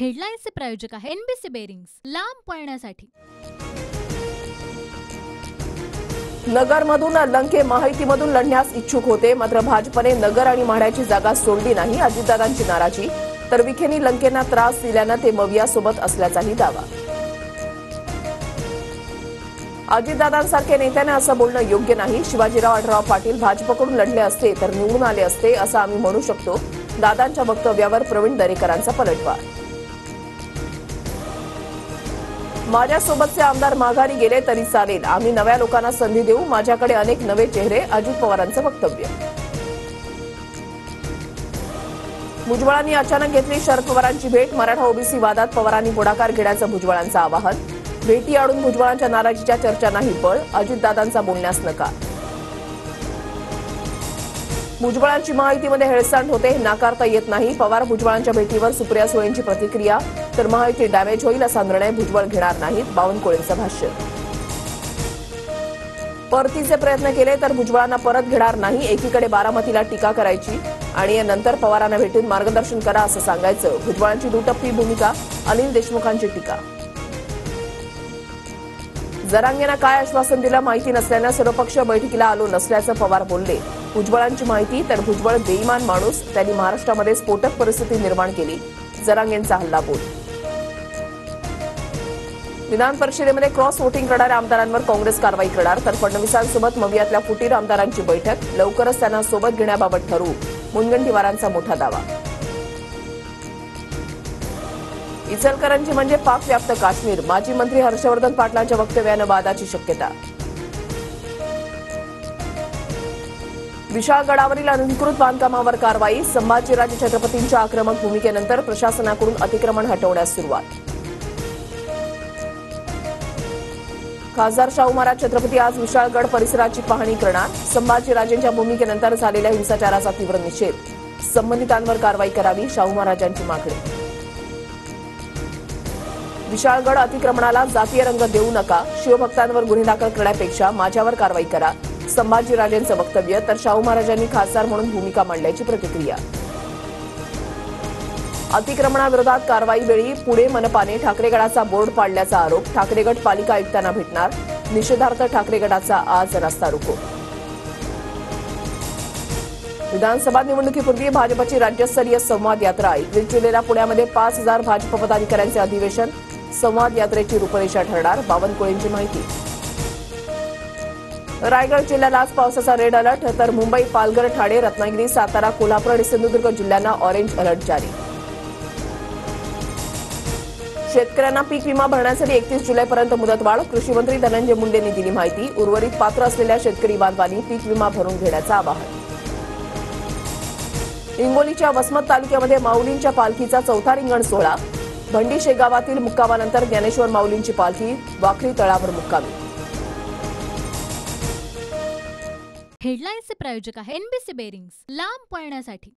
हेडलाईन्सचे प्रायोजक आहे NBC bearings, लांब पळण्यासाठी। नगरमधून लंके माहितीमधून लढण्यास इच्छुक होते, मात्र भाजपने नगर आणि माढ्याची जागा सोडली नाही। अजितदादांची नाराजी, तर विखेंनी लंकेंना त्रास दिल्यानं ते मवियासोबत असल्याचाही दावा। अजितदादांसारखे नेत्याने असं बोलणं योग्य नाही। शिवाजीराव आढळराव पाटील भाजपकडून लढले असते तर निवडून आले असते असं आम्ही म्हणू शकतो। दादांच्या वक्तव्यावर प्रवीण दरेकरांचा पलटवार। माझ्यासोबतचे आमदार माघारी गेले तरी चालेल, आम्ही नव्या लोकांना संधी देऊ, माझ्याकडे अनेक नवे चेहरे, अजित पवारांचं वक्तव्य। भुजबळांनी अचानक घेतली शरद पवारांची भेट, मराठा ओबीसी वादात पवारांनी पुढाकार घेण्याचं भुजबळांचं आवाहन। भेटी आडून भुजबळांच्या नाराजीच्या चर्चा नाही पळ, अजितदादांचा बोलण्यास नकार। भुजबळांची महायुतीमध्ये हेळसांड होते हे नाकारता येत नाही। पवार भुजबळांच्या भेटीवर सुप्रिया सुळेंची प्रतिक्रिया, तर महायुती डॅमेज होईल असा निर्णय भुजबळ घेणार नाहीत, बावनकुळेंचं भाष्य। परतीचे प्रयत्न केले तर भुजबळांना परत घेणार नाही, एकीकडे बारामतीला टीका करायची आणि नंतर पवारांना भेटून मार्गदर्शन करा असं सांगायचं, भुजबळांची दुटप्पी भूमिका, अनिल देशमुखांची टीका। जरांगेंना काय आश्वासन दिलं माहिती नसल्यानं सर्वपक्ष बैठकीला आलो नसल्याचं पवार बोलले। भुजबळांची माहिती, तर भुजबळ बेईमान माणूस, त्यांनी महाराष्ट्रामध्ये स्फोटक परिस्थिती निर्माण केली, जरांगेंचा हल्लाबोल। विधान परिषदेमध्ये क्रॉस वोटिंग करणाऱ्या आमदारांवर काँग्रेस कारवाई करणार, तर फडणवीसांसोबत मवियातल्या फुटीर आमदारांची बैठक, लवकरच त्यांना सोबत घेण्याबाबत ठरवू, मुनगंटीवारांचा मोठा दावा। इचलकरंजी म्हणजे पाकव्याप्त काश्मीर, माजी मंत्री हर्षवर्धन पाटलांच्या वक्तव्यानं वादाची शक्यता। विशाळगडावरील अनधिकृत बांधकामावर कारवाई, संभाजीराजे छत्रपतींच्या आक्रमक भूमिकेनंतर प्रशासनाकडून अतिक्रमण हटवण्यास सुरुवात। खासदार शाहू महाराज छत्रपती आज विशाळगड परिसराची पाहणी करणार, संभाजीराजेंच्या भूमिकेनंतर झालेल्या हिंसाचाराचा तीव्र निषेध, संबंधितांवर कारवाई करावी, शाहू महाराजांची मागणी। विशाळगड अतिक्रमणाला जातीय रंग देऊ नका, शिवभक्तांवर गुन्हे दाखल करण्यापेक्षा माझ्यावर कारवाई करा, संभाजीराजेंचं वक्तव्य, तर शाहू महाराजांनी खासदार म्हणून भूमिका मांडल्याची प्रतिक्रिया। अतिक्रमणाविरोधात कारवाईवेळी पुणे मनपाने ठाकरेगडाचा बोर्ड पाडल्याचा आरोप, ठाकरेगड पालिका आयुक्तांना भेटणार, निषेधार्थ ठाकरेगडाचा आज रास्ता रोको। विधानसभा निवडणुकीपूर्वी भाजपची राज्यस्तरीय संवाद यात्रा, 21 जुलैला पुण्यामध्ये 5000 भाजप पदाधिकाऱ्यांचे अधिवेशन, संवाद यात्रेची रूपरेषा ठरणार, बावनकुळेंची माहिती। रायगड जिल्ह्याला आज पावसाचा रेड अलर्ट, तर मुंबई, पालघर, ठाणे, रत्नागिरी, सातारा, कोल्हापूर आणि सिंधुदुर्ग जिल्ह्यांना ऑरेंज अलर्ट जारी। शेतकऱ्यांना पीक विमा भरण्यासाठी 31 जुलैपर्यंत मुदतवाढ, कृषी मंत्री धनंजय मुंडेंनी दिली माहिती, उर्वरित पात्र असलेल्या शेतकरी बांधवांनी पीक विमा भरून घेण्याचं आवाहन। हिंगोलीच्या वसमत तालुक्यामध्ये माऊलींच्या पालखीचा चौथा रिंगण सोहळा, भंडी शेगावातील मुक्कामानंतर ज्ञानेश्वर माऊलींची पालखी वाखरी तळावर मुक्कामी। हेडलाईन्सचे प्रायोजक आहे एनबीसी बेरिंग्स, लांब पळण्यासाठी।